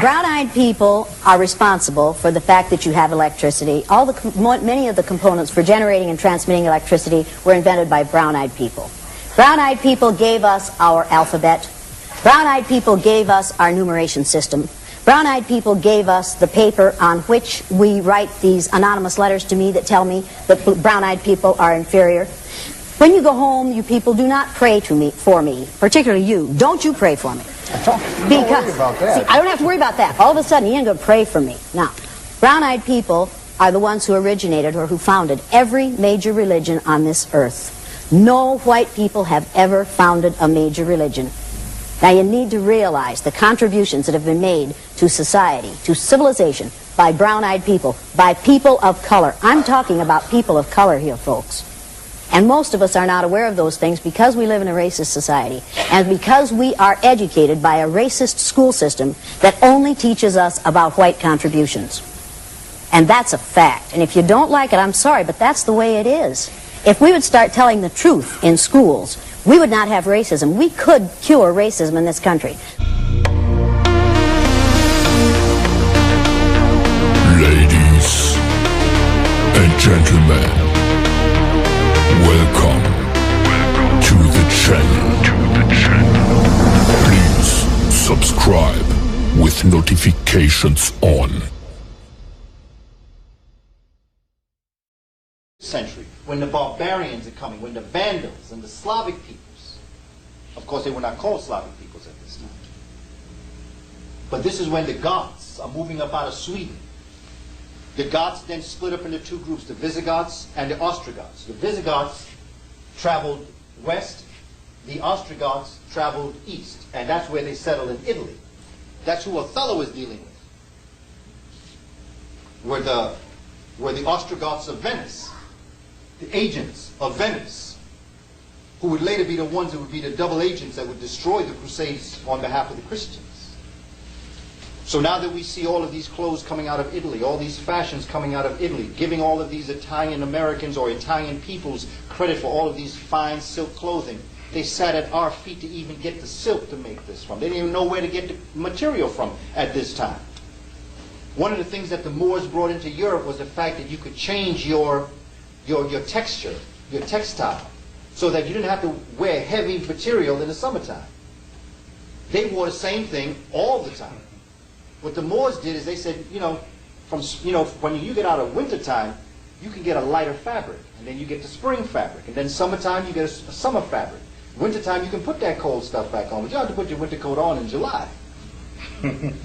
Brown-eyed people are responsible for the fact that you have electricity. Many of the components for generating and transmitting electricity were invented by brown-eyed people. Brown-eyed people gave us our alphabet. Brown-eyed people gave us our numeration system. Brown-eyed people gave us the paper on which we write these anonymous letters to me that tell me that brown-eyed people are inferior. When you go home, you people do not pray for me, particularly you. Don't you pray for me. Don't worry about that. See, I don't have to worry about that. All of a sudden, you ain't going to pray for me. Now, brown-eyed people are the ones who originated or who founded every major religion on this earth. No white people have ever founded a major religion. Now, you need to realize the contributions that have been made to society, to civilization, by brown-eyed people, by people of color. I'm talking about people of color here, folks. And most of us are not aware of those things because we live in a racist society and because we are educated by a racist school system that only teaches us about white contributions. And that's a fact. And if you don't like it, I'm sorry, but that's the way it is. If we would start telling the truth in schools, we would not have racism. We could cure racism in this country. Ladies and gentlemen, welcome to the channel. Please subscribe with notifications on. Century, when the barbarians are coming, when the Vandals and the Slavic peoples, of course they were not called Slavic peoples at this time, but this is when the Goths are moving up out of Sweden. The Goths then split up into two groups, the Visigoths and the Ostrogoths. The Visigoths traveled west, the Ostrogoths traveled east, and that's where they settled in Italy. That's who Othello is dealing with. Were the Ostrogoths of Venice, the agents of Venice, who would later be the ones that would be the double agents that would destroy the Crusades on behalf of the Christians. So now that we see all of these clothes coming out of Italy, all these fashions coming out of Italy, giving all of these Italian Americans or Italian peoples credit for all of these fine silk clothing, they sat at our feet to even get the silk to make this from. They didn't even know where to get the material from at this time. One of the things that the Moors brought into Europe was the fact that you could change your texture, your textile, so that you didn't have to wear heavy material in the summertime. They wore the same thing all the time. What the Moors did is they said, when you get out of wintertime, you can get a lighter fabric, and then you get the spring fabric, and then summertime you get a summer fabric. Wintertime you can put that cold stuff back on, but you don't have to put your winter coat on in July.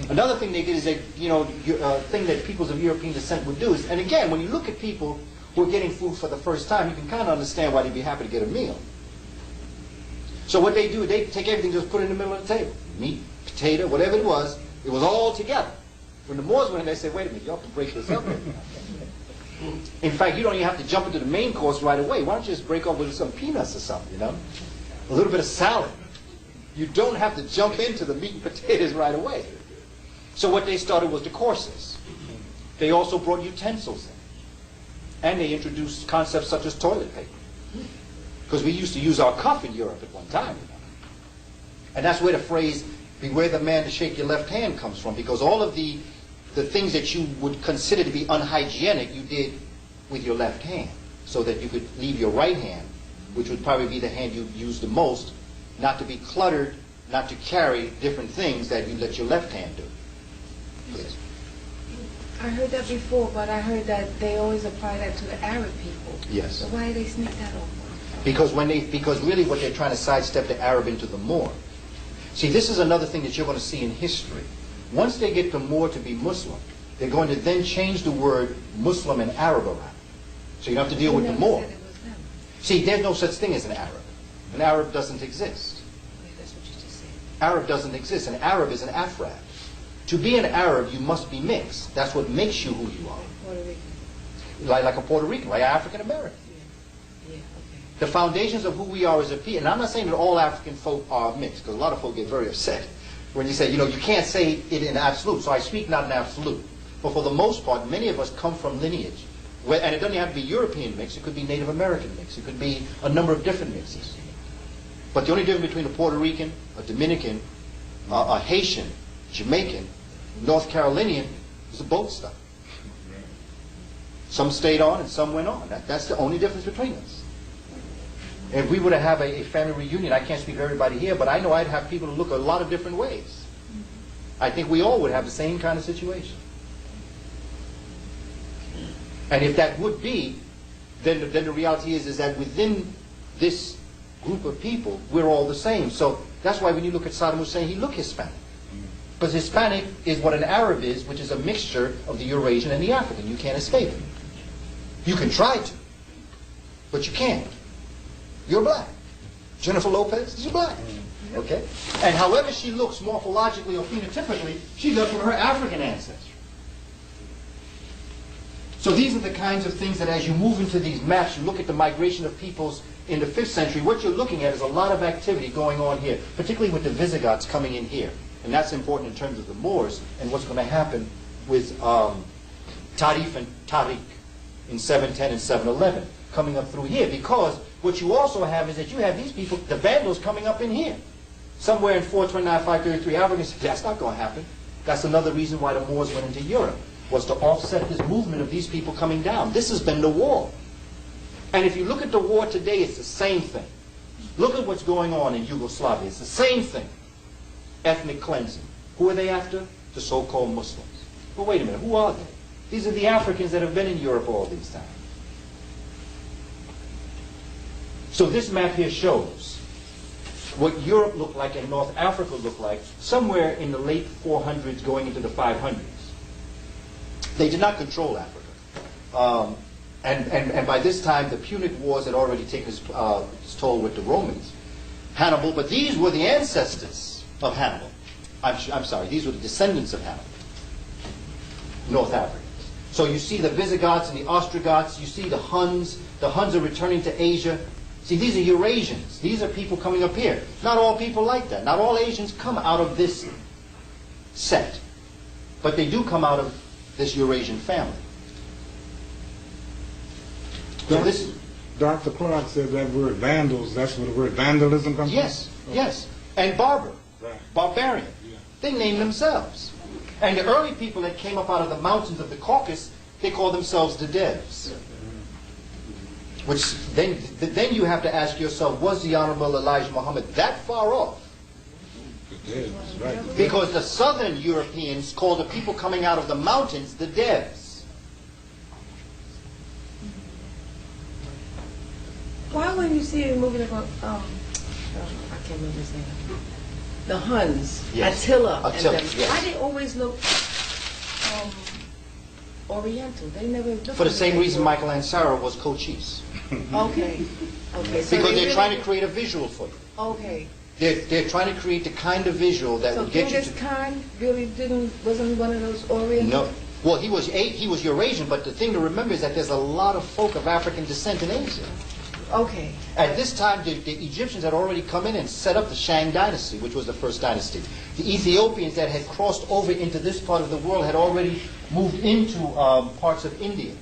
Another thing they did is thing that peoples of European descent would do is, and again, when you look at people who are getting food for the first time, you can kind of understand why they'd be happy to get a meal. So what they do, they take everything, just put it in the middle of the table. Meat, potato, whatever it was all together. When the Moors went in, they said, wait a minute, y'all can break this up. In fact, you don't even have to jump into the main course right away. Why don't you just break off with some peanuts or something, A little bit of salad. You don't have to jump into the meat and potatoes right away. So what they started was the courses. They also brought utensils in. And they introduced concepts such as toilet paper. Because we used to use our cuff in Europe at one time. And that's where the phrase, beware the man to shake your left hand comes from, because all of the things that you would consider to be unhygienic, you did with your left hand, so that you could leave your right hand, which would probably be the hand you use the most, not to be cluttered, not to carry different things that you let your left hand do. Please. I heard that before, but I heard that they always apply that to the Arab people. Yes. So why do they sneak that over? Because really what they're trying to sidestep the Arab into the Moor. See, this is another thing that you're going to see in history. Once they get the Moor to be Muslim, they're going to then change the word Muslim and Arab around. So you don't have to deal with the Moor. See, there's no such thing as an Arab. An Arab doesn't exist. Okay, that's what you just said. Arab doesn't exist. An Arab is an Afrad. To be an Arab, you must be mixed. That's what makes you who you are. Puerto Rican. Like a Puerto Rican, like African American. Yeah, okay. The foundations of who we are as a people, and I'm not saying that all African folk are mixed, because a lot of folk get very upset when you say, you can't say it in absolute, so I speak not in absolute. But for the most part, many of us come from lineage, and it doesn't have to be European mix, it could be Native American mix, it could be a number of different mixes. But the only difference between a Puerto Rican, a Dominican, a Haitian, Jamaican, North Carolinian was a boat stop. Some stayed on and some went on. That's the only difference between us. If we were to have a family reunion, I can't speak for everybody here, but I know I'd have people to look a lot of different ways. I think we all would have the same kind of situation. And if that would be, then the reality is that within this group of people, we're all the same. So that's why when you look at Saddam Hussein, he looked Hispanic. Because Hispanic is what an Arab is, which is a mixture of the Eurasian and the African. You can't escape it. You can try to, but you can't. You're black. Jennifer Lopez is black. Okay? And however she looks morphologically or phenotypically, she got from her African ancestry. So these are the kinds of things that as you move into these maps, you look at the migration of peoples in the 5th century, what you're looking at is a lot of activity going on here, particularly with the Visigoths coming in here. And that's important in terms of the Moors and what's going to happen with Tarif and Tariq in 710 and 711 coming up through here. Because what you also have is that you have these people, the Vandals, coming up in here. Somewhere in 429, 533, Africans said, that's not going to happen. That's another reason why the Moors went into Europe, was to offset this movement of these people coming down. This has been the war. And if you look at the war today, it's the same thing. Look at what's going on in Yugoslavia. It's the same thing. Ethnic cleansing. Who are they after? The so-called Muslims. But wait a minute, who are they? These are the Africans that have been in Europe all these times. So this map here shows what Europe looked like and North Africa looked like somewhere in the late 400s going into the 500s. They did not control Africa. And by this time, the Punic Wars had already taken its toll with the Romans. Hannibal, but these were the ancestors of Hannibal. I'm sorry, these were the descendants of Hannibal. North Africans. So you see the Visigoths and the Ostrogoths, you see the Huns. The Huns are returning to Asia. See, these are Eurasians. These are people coming up here. Not all people like that. Not all Asians come out of this set. But they do come out of this Eurasian family. So this, Dr. Clark said that word vandals, that's where the word vandalism comes yes, from? yes. And barbar, Right. barbarian. Yeah. They named themselves. And the early people that came up out of the mountains of the Caucasus, they called themselves the Devs. Which then you have to ask yourself, was the Honorable Elijah Muhammad that far off? The Devs, right. Because the southern Europeans called the people coming out of the mountains the Devs. Why when you see a movie about, I can't remember his name, the Huns, Yes. Attila, and Attila, them, yes. why they always look Oriental? They never look For the same like reason they Michael Ansara was co-chiefs. Okay. Okay. So Because they're really, trying to create a visual for you. Okay. They're trying to create the kind of visual that So would get you Genghis to... Khan really wasn't one of those Oriental? No. Well, he was Eurasian, but the thing to remember is that there's a lot of folk of African descent in Asia. Okay. At this time, the Egyptians had already come in and set up the Shang dynasty, which was the first dynasty. The Ethiopians that had crossed over into this part of the world had already moved into parts of India,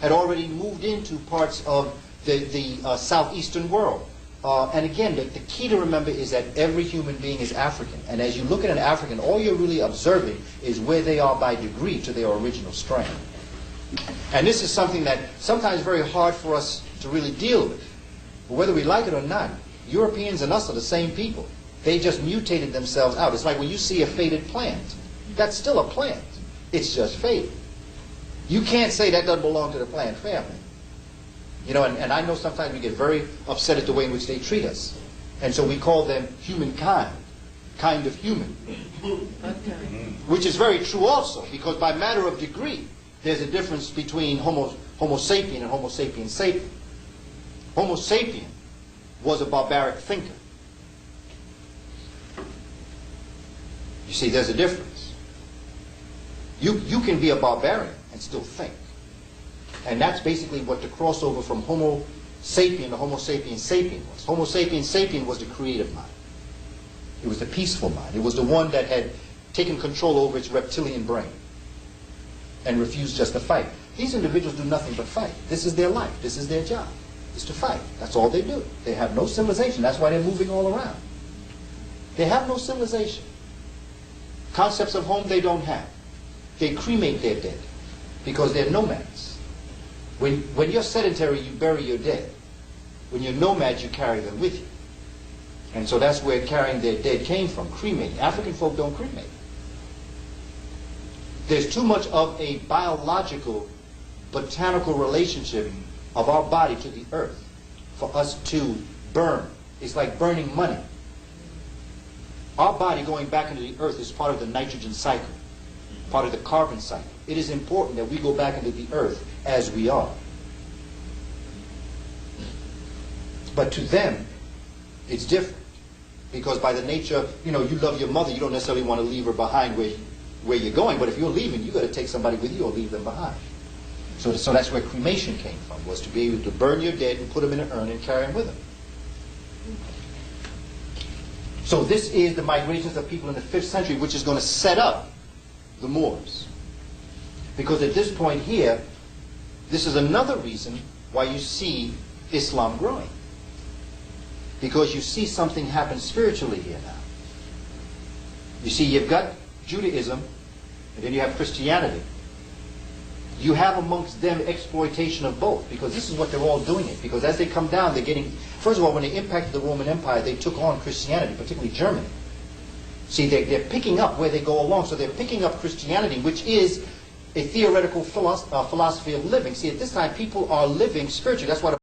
had already moved into parts of the southeastern world. And again, the key to remember is that every human being is African. And as you look at an African, all you're really observing is where they are by degree to their original strain. And this is something that sometimes is very hard for us to really deal with. But whether we like it or not, Europeans and us are the same people. They just mutated themselves out. It's like when you see a faded plant. That's still a plant. It's just faded. You can't say that doesn't belong to the plant family. You know, and I know sometimes we get very upset at the way in which they treat us. And so we call them humankind, kind of human. Okay. Which is very true also, because by matter of degree, there's a difference between Homo sapien and Homo sapiens sapien. Homo sapien was a barbaric thinker. You see, there's a difference. You can be a barbarian and still think. And that's basically what the crossover from Homo sapien to Homo sapiens sapien was. Homo sapiens sapien was the creative mind. It was the peaceful mind. It was the one that had taken control over its reptilian brain and refused just to fight. These individuals do nothing but fight. This is their life. This is their job, is to fight. That's all they do. They have no civilization. That's why they're moving all around. They have no civilization. Concepts of home they don't have. they cremate their dead because they're nomads. When you're sedentary, you bury your dead. When you're nomads, you carry them with you. And so that's where carrying their dead came from, cremating. African folk don't cremate. There's too much of a biological, botanical relationship of our body to the earth for us to burn. It's like burning money. Our body going back into the earth is part of the nitrogen cycle, part of the carbon cycle. It is important that we go back into the earth as we are. But to them, it's different. Because by the nature, you love your mother, you don't necessarily want to leave her behind where you're going, but if you're leaving, you got to take somebody with you or leave them behind. So that's where cremation came from, was to be able to burn your dead and put them in an urn and carry them with them. So this is the migrations of people in the 5th century, which is going to set up the Moors. Because at this point here, this is another reason why you see Islam growing. Because you see something happen spiritually here now. You see, you've got Judaism, and then you have Christianity. You have amongst them exploitation of both, because this is what they're all doing it. Because as they come down, they're getting... First of all, when they impacted the Roman Empire, they took on Christianity, particularly Germany. See, they're picking up where they go along, so they're picking up Christianity, which is a theoretical philosophy of living. See, at this time, people are living spiritually. That's why